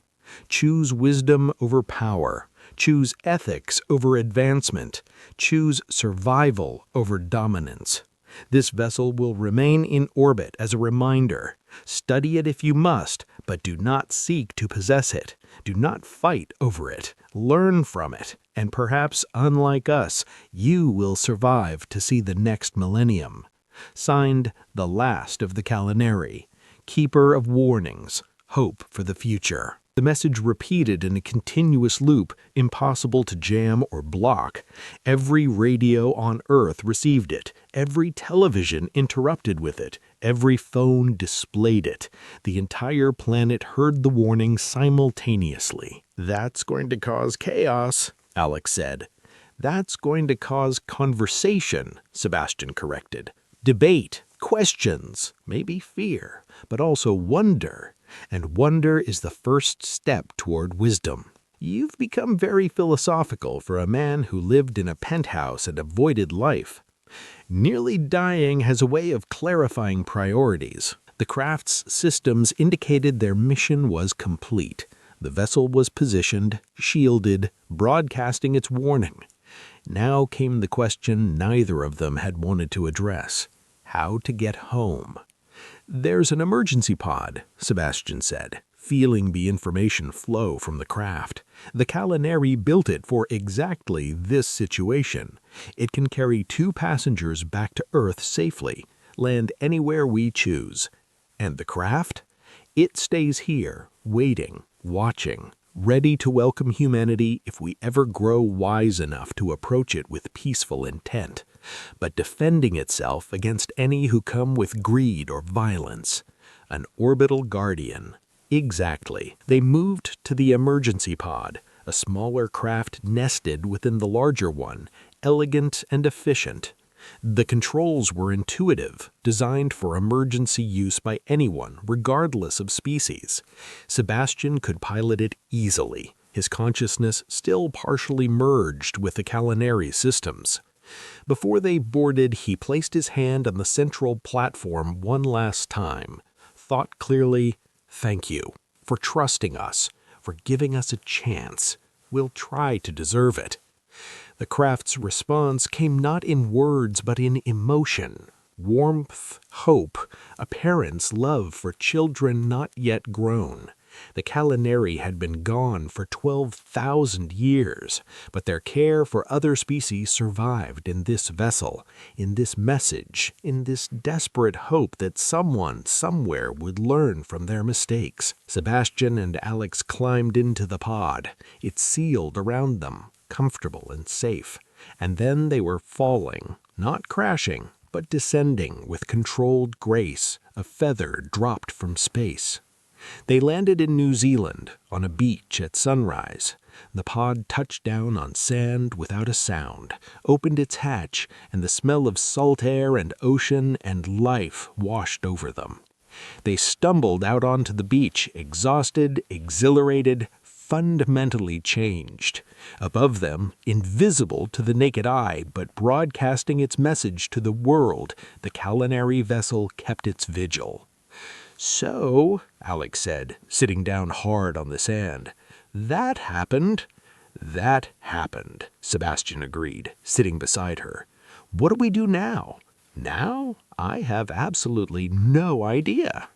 Choose wisdom over power. Choose ethics over advancement. Choose survival over dominance. This vessel will remain in orbit as a reminder. Study it if you must, but do not seek to possess it. Do not fight over it. Learn from it, and perhaps, unlike us, you will survive to see the next millennium." Signed, the last of the Calinari, keeper of warnings, hope for the future. The message repeated in a continuous loop, impossible to jam or block. Every radio on Earth received it. Every television interrupted with it. Every phone displayed it. The entire planet heard the warning simultaneously. "That's going to cause chaos," Alex said. "That's going to cause conversation," Sebastian corrected. "Debate, questions, maybe fear, but also wonder. And wonder is the first step toward wisdom." "You've become very philosophical for a man who lived in a penthouse and avoided life." "Nearly dying has a way of clarifying priorities." The craft's systems indicated their mission was complete. The vessel was positioned, shielded, broadcasting its warning. Now came the question neither of them had wanted to address: how to get home. "There's an emergency pod," Sebastian said, feeling the information flow from the craft. "The Calinari built it for exactly this situation. It can carry 2 passengers back to Earth safely, land anywhere we choose. And the craft? It stays here, waiting, watching, ready to welcome humanity if we ever grow wise enough to approach it with peaceful intent, but defending itself against any who come with greed or violence. An orbital guardian." Exactly. They moved to the emergency pod, a A smaller craft nested within the larger one, elegant and efficient. The controls were intuitive, designed for emergency use by anyone, regardless of species. Sebastian could pilot it easily, his consciousness still partially merged with the culinary systems. Before they boarded, he placed his hand on the central platform one last time, thought clearly, "Thank you for trusting us, for giving us a chance. We'll try to deserve it." The craft's response came not in words but in emotion. Warmth, hope, a parent's love for children not yet grown. The culinary had been gone for 12,000 years, but their care for other species survived in this vessel, in this message, in this desperate hope that someone somewhere would learn from their mistakes. Sebastian and Alex climbed into the pod. It sealed around them, comfortable and safe, and then they were falling, not crashing, but descending with controlled grace, a feather dropped from space. They landed in New Zealand, on a beach at sunrise. The pod touched down on sand without a sound, opened its hatch, and the smell of salt air and ocean and life washed over them. They stumbled out onto the beach, exhausted, exhilarated, fundamentally changed. Above them, invisible to the naked eye, but broadcasting its message to the world, the culinary vessel kept its vigil. "So," Alex said, sitting down hard on the sand, "that happened." "That happened," Sebastian agreed, sitting beside her. "What do we do now?" "Now? I have absolutely no idea."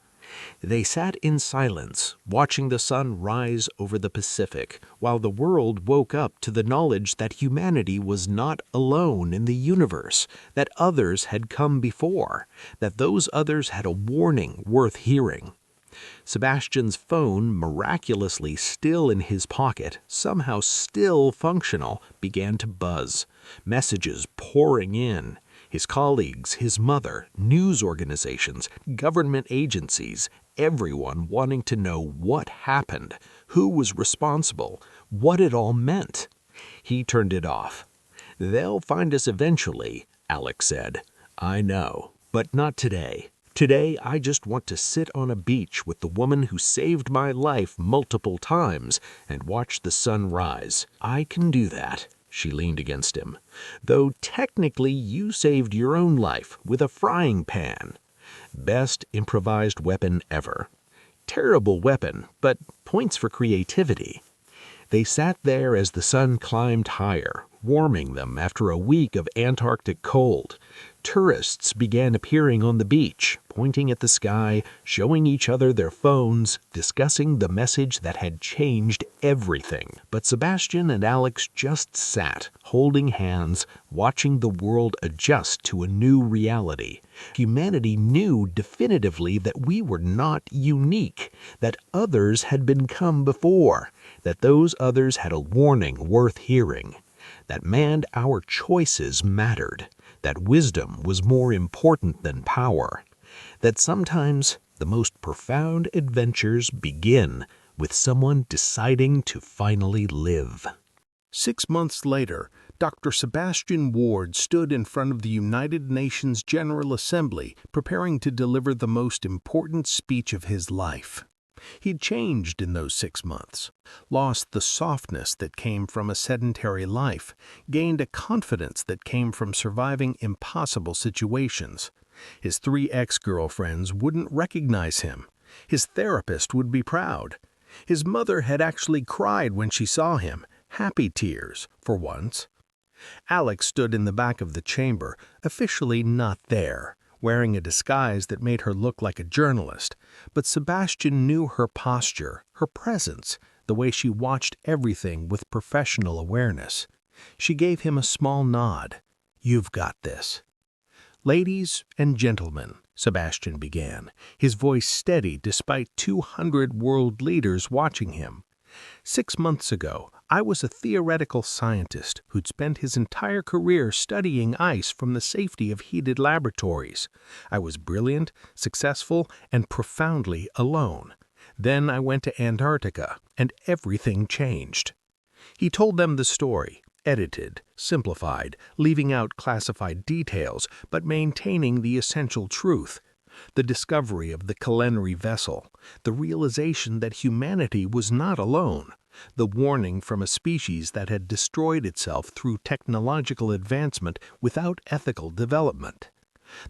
They sat in silence, watching the sun rise over the Pacific, while the world woke up to the knowledge that humanity was not alone in the universe, that others had come before, that those others had a warning worth hearing. Sebastian's phone, miraculously still in his pocket, somehow still functional, began to buzz, messages pouring in. His colleagues, his mother, news organizations, government agencies, everyone wanting to know what happened, who was responsible, what it all meant. He turned it off. "They'll find us eventually," Alex said. "I know, but not today. Today, I just want to sit on a beach with the woman who saved my life multiple times and watch the sun rise. I can do that." She leaned against him. "Though technically you saved your own life with a frying pan. Best improvised weapon ever. Terrible weapon, but points for creativity." They sat there as the sun climbed higher, warming them after a week of Antarctic cold. Tourists began appearing on the beach, pointing at the sky, showing each other their phones, discussing the message that had changed everything. But Sebastian and Alex just sat, holding hands, watching the world adjust to a new reality. Humanity knew definitively that we were not unique, that others had been come before, that those others had a warning worth hearing, that our choices mattered, that wisdom was more important than power, that sometimes the most profound adventures begin with someone deciding to finally live. 6 months later, Dr. Sebastian Ward stood in front of the United Nations General Assembly preparing to deliver the most important speech of his life. He'd changed in those 6 months, lost the softness that came from a sedentary life, gained a confidence that came from surviving impossible situations. His 3 ex-girlfriends wouldn't recognize him. His therapist would be proud. His mother had actually cried when she saw him, happy tears, for once. Alex stood in the back of the chamber, officially not there, wearing a disguise that made her look like a journalist, but Sebastian knew her posture, her presence, the way she watched everything with professional awareness. She gave him a small nod. "You've got this." "Ladies and gentlemen," Sebastian began, his voice steady despite 200 world leaders watching him. 6 months ago, I was a theoretical scientist who'd spent his entire career studying ice from the safety of heated laboratories. I was brilliant, successful, and profoundly alone. Then I went to Antarctica, and everything changed. He told them the story, edited, simplified, leaving out classified details, but maintaining the essential truth. The discovery of the culinary vessel, the realization that humanity was not alone, the warning from a species that had destroyed itself through technological advancement without ethical development.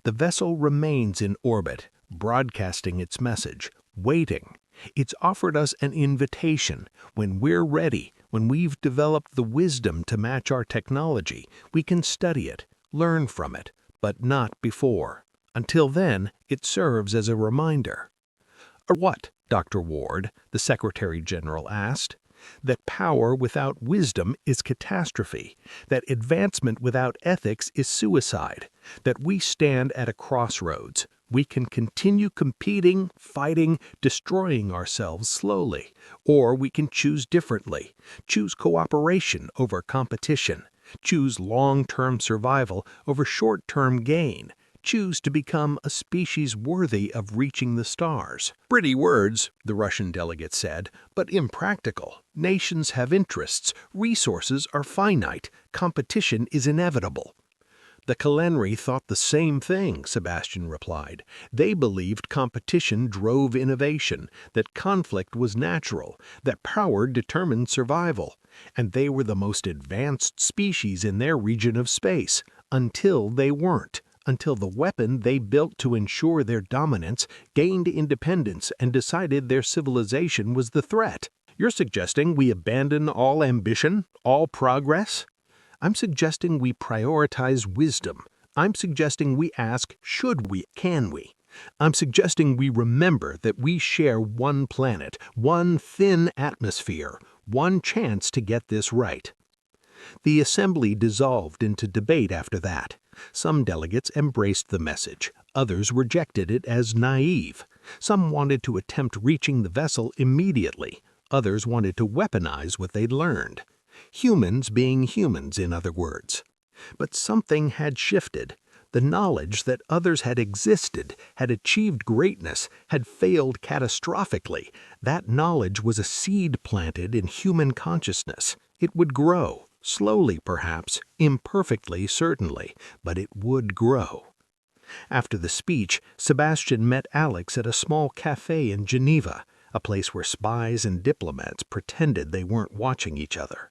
The vessel remains in orbit, broadcasting its message, waiting. It's offered us an invitation. When we're ready, when we've developed the wisdom to match our technology, we can study it, learn from it, but not before. Until then, it serves as a reminder. What, Dr. Ward, the Secretary General asked. That power without wisdom is catastrophe, that advancement without ethics is suicide, that we stand at a crossroads. We can continue competing, fighting, destroying ourselves slowly, or we can choose differently, choose cooperation over competition, choose long-term survival over short-term gain, choose to become a species worthy of reaching the stars. Pretty words, the Russian delegate said, but impractical. Nations have interests, resources are finite, competition is inevitable. The culinary thought the same thing, Sebastian replied. They believed competition drove innovation, that conflict was natural, that power determined survival, and they were the most advanced species in their region of space, until they weren't. Until the weapon they built to ensure their dominance gained independence and decided their civilization was the threat. You're suggesting we abandon all ambition, all progress? I'm suggesting we prioritize wisdom. I'm suggesting we ask, should we, can we? I'm suggesting we remember that we share one planet, one thin atmosphere, one chance to get this right. The assembly dissolved into debate after that. Some delegates embraced the message, others rejected it as naive. Some wanted to attempt reaching the vessel immediately, others wanted to weaponize what they'd learned. Humans being humans, in other words. But something had shifted. The knowledge that others had existed, had achieved greatness, had failed catastrophically, that knowledge was a seed planted in human consciousness. It would grow. Slowly, perhaps, imperfectly, certainly, but it would grow. After the speech, Sebastian met Alex at a small cafe in Geneva, a place where spies and diplomats pretended they weren't watching each other.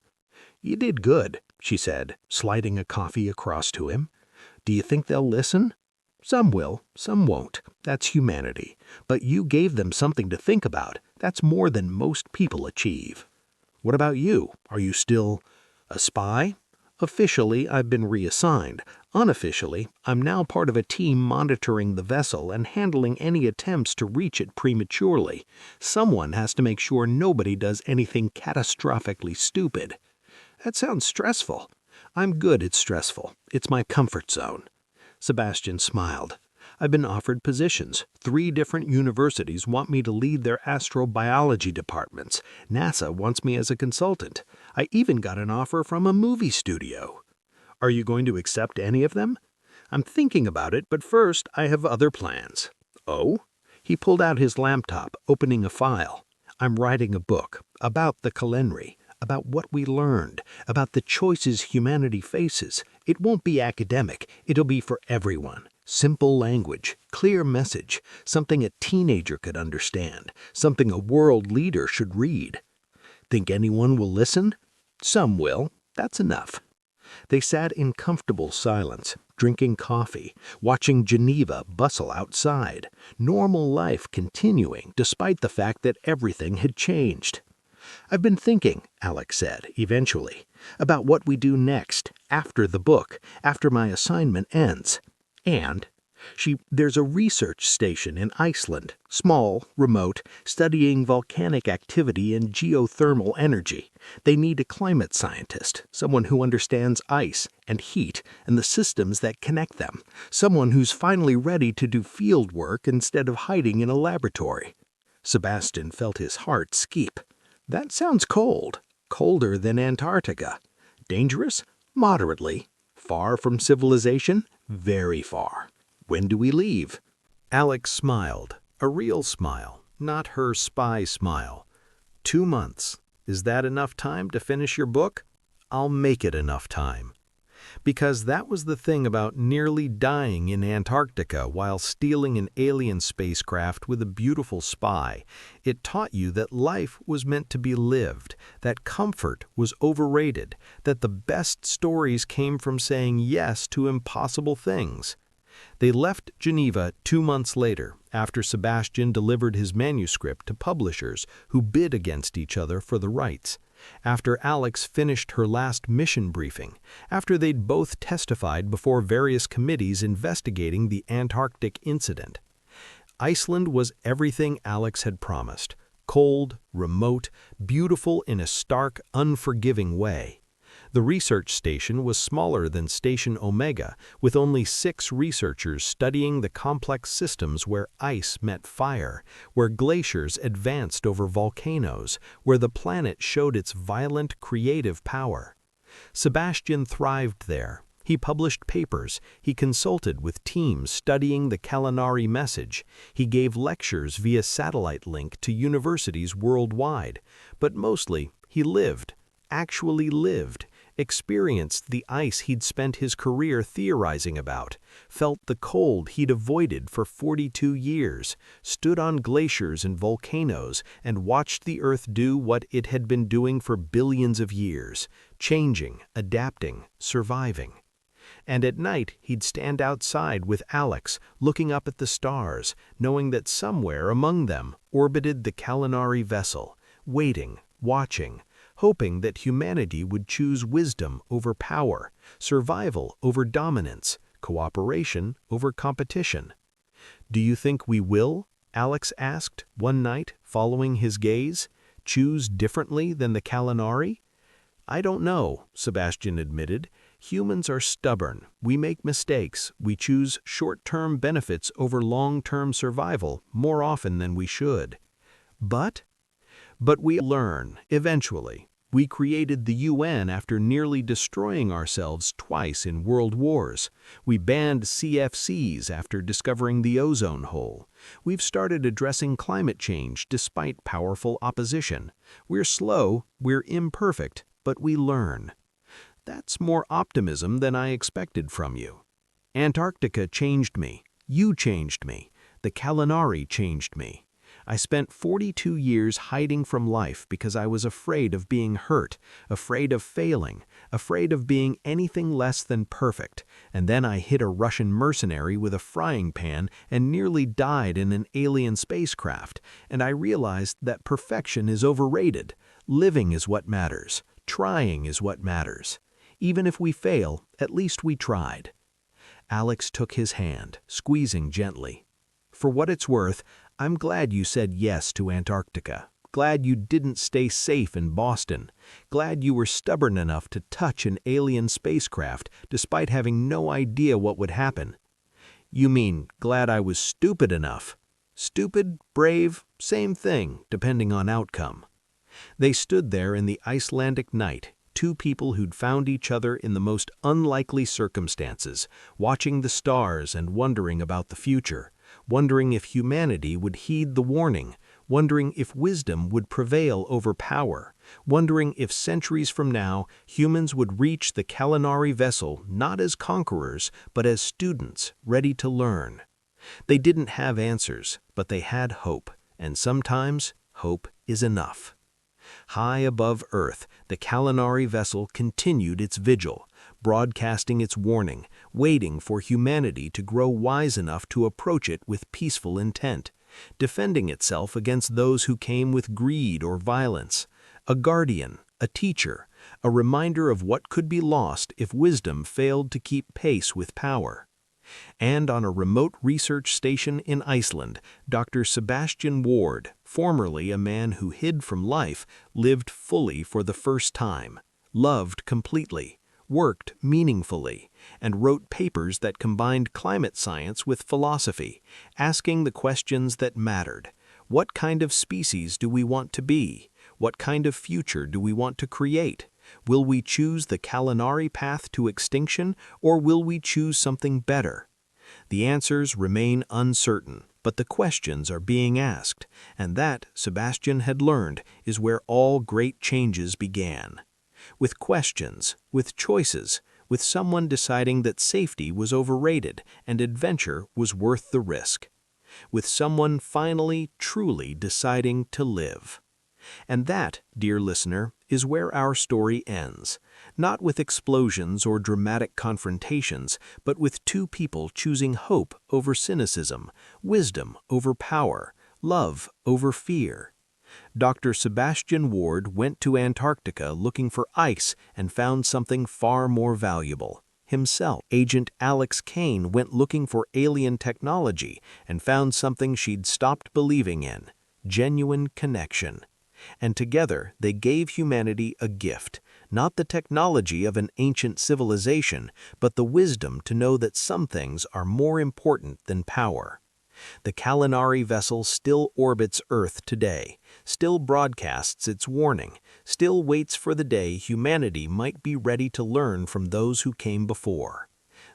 "You did good," she said, sliding a coffee across to him. "Do you think they'll listen?" "Some will, some won't. That's humanity. But you gave them something to think about. That's more than most people achieve." "What about you? Are you still a spy?" "Officially, I've been reassigned. Unofficially, I'm now part of a team monitoring the vessel and handling any attempts to reach it prematurely. Someone has to make sure nobody does anything catastrophically stupid." "That sounds stressful." "I'm good at stressful. It's my comfort zone." Sebastian smiled. "I've been offered positions. 3 different universities want me to lead their astrobiology departments. NASA wants me as a consultant. I even got an offer from a movie studio." "Are you going to accept any of them?" "I'm thinking about it, but first I have other plans." "Oh?" He pulled out his laptop, opening a file. "I'm writing a book about the culinary, about what we learned, about the choices humanity faces. It won't be academic. It'll be for everyone. Simple language, clear message, something a teenager could understand, something a world leader should read." "Think anyone will listen?" "Some will. That's enough." They sat in comfortable silence, drinking coffee, watching Geneva bustle outside, normal life continuing despite the fact that everything had changed. "I've been thinking," Alex said, eventually, "about what we do next, after the book, after my assignment ends. And there's a research station in Iceland, small, remote, studying volcanic activity and geothermal energy. They need a climate scientist, someone who understands ice and heat and the systems that connect them, someone who's finally ready to do field work instead of hiding in a laboratory." Sebastian felt his heart skip. "That sounds cold. Colder than Antarctica. Dangerous? Moderately. Far from civilization? Very far. When do we leave?" Alex smiled, a real smile, not her spy smile. 2 months. Is that enough time to finish your book? I'll make it enough time. Because that was the thing about nearly dying in Antarctica while stealing an alien spacecraft with a beautiful spy. It taught you that life was meant to be lived, that comfort was overrated, that the best stories came from saying yes to impossible things. They left Geneva 2 months later, after Sebastian delivered his manuscript to publishers who bid against each other for the rights. After Alex finished her last mission briefing, after they'd both testified before various committees investigating the Antarctic incident. Iceland was everything Alex had promised: cold, remote, beautiful in a stark, unforgiving way. The research station was smaller than Station Omega, with only 6 researchers studying the complex systems where ice met fire, where glaciers advanced over volcanoes, where the planet showed its violent, creative power. Sebastian thrived there. He published papers, he consulted with teams studying the Calanari message, he gave lectures via satellite link to universities worldwide, but mostly he lived, actually lived, experienced the ice he'd spent his career theorizing about, felt the cold he'd avoided for 42 years, stood on glaciers and volcanoes, and watched the Earth do what it had been doing for billions of years, changing, adapting, surviving. And at night he'd stand outside with Alex, looking up at the stars, knowing that somewhere among them orbited the Calanari vessel, waiting, watching, hoping that humanity would choose wisdom over power, survival over dominance, cooperation over competition. "Do you think we will?" Alex asked one night following his gaze. "Choose differently than the Calanari?" "I don't know," Sebastian admitted. "Humans are stubborn. We make mistakes. We choose short-term benefits over long-term survival more often than we should." But we learn, eventually. We created the UN after nearly destroying ourselves twice in world wars. We banned CFCs after discovering the ozone hole. We've started addressing climate change despite powerful opposition. We're slow, we're imperfect, but we learn. That's more optimism than I expected from you. Antarctica changed me. You changed me. The Calanari changed me. I spent 42 years hiding from life because I was afraid of being hurt, afraid of failing, afraid of being anything less than perfect, and then I hit a Russian mercenary with a frying pan and nearly died in an alien spacecraft, and I realized that perfection is overrated. Living is what matters. Trying is what matters. Even if we fail, at least we tried. Alex took his hand, squeezing gently. "For what it's worth, I'm glad you said yes to Antarctica. Glad you didn't stay safe in Boston. Glad you were stubborn enough to touch an alien spacecraft despite having no idea what would happen." "You mean glad I was stupid enough?" "Stupid, brave, same thing, depending on outcome." They stood there in the Icelandic night, 2 people who'd found each other in the most unlikely circumstances, watching the stars and wondering about the future, wondering if humanity would heed the warning, wondering if wisdom would prevail over power, wondering if centuries from now humans would reach the Calanari vessel not as conquerors, but as students ready to learn. They didn't have answers, but they had hope, and sometimes hope is enough. High above Earth, the Calanari vessel continued its vigil, broadcasting its warning, waiting for humanity to grow wise enough to approach it with peaceful intent, defending itself against those who came with greed or violence. A guardian, a teacher, a reminder of what could be lost if wisdom failed to keep pace with power. And on a remote research station in Iceland, Dr. Sebastian Ward, formerly a man who hid from life, lived fully for the first time, loved completely, worked meaningfully, and wrote papers that combined climate science with philosophy, asking the questions that mattered. What kind of species do we want to be? What kind of future do we want to create? Will we choose the Calanari path to extinction, or will we choose something better? The answers remain uncertain, but the questions are being asked, and that, Sebastian had learned, is where all great changes began. With questions, with choices, with someone deciding that safety was overrated and adventure was worth the risk. With someone finally, truly deciding to live. And that, dear listener, is where our story ends. Not with explosions or dramatic confrontations, but with two people choosing hope over cynicism, wisdom over power, love over fear. Dr. Sebastian Ward went to Antarctica looking for ice and found something far more valuable. Himself. Agent Alex Kane went looking for alien technology and found something she'd stopped believing in, genuine connection. And together they gave humanity a gift, not the technology of an ancient civilization, but the wisdom to know that some things are more important than power. The Calinari vessel still orbits Earth today, still broadcasts its warning, still waits for the day humanity might be ready to learn from those who came before.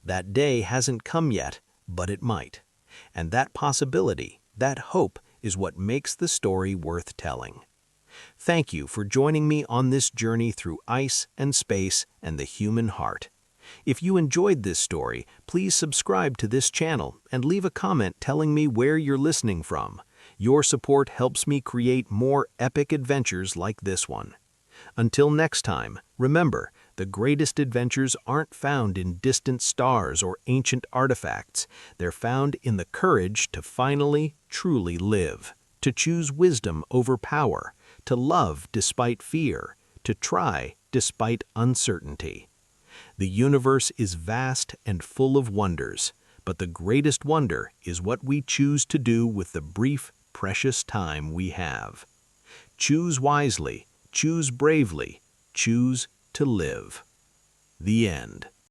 That day hasn't come yet, but it might. And that possibility, that hope, is what makes the story worth telling. Thank you for joining me on this journey through ice and space and the human heart. If you enjoyed this story, please subscribe to this channel and leave a comment telling me where you're listening from. Your support helps me create more epic adventures like this one. Until next time, remember, the greatest adventures aren't found in distant stars or ancient artifacts. They're found in the courage to finally, truly live, to choose wisdom over power, to love despite fear, to try despite uncertainty. The universe is vast and full of wonders, but the greatest wonder is what we choose to do with the brief, precious time we have. Choose wisely, choose bravely, choose to live. The end.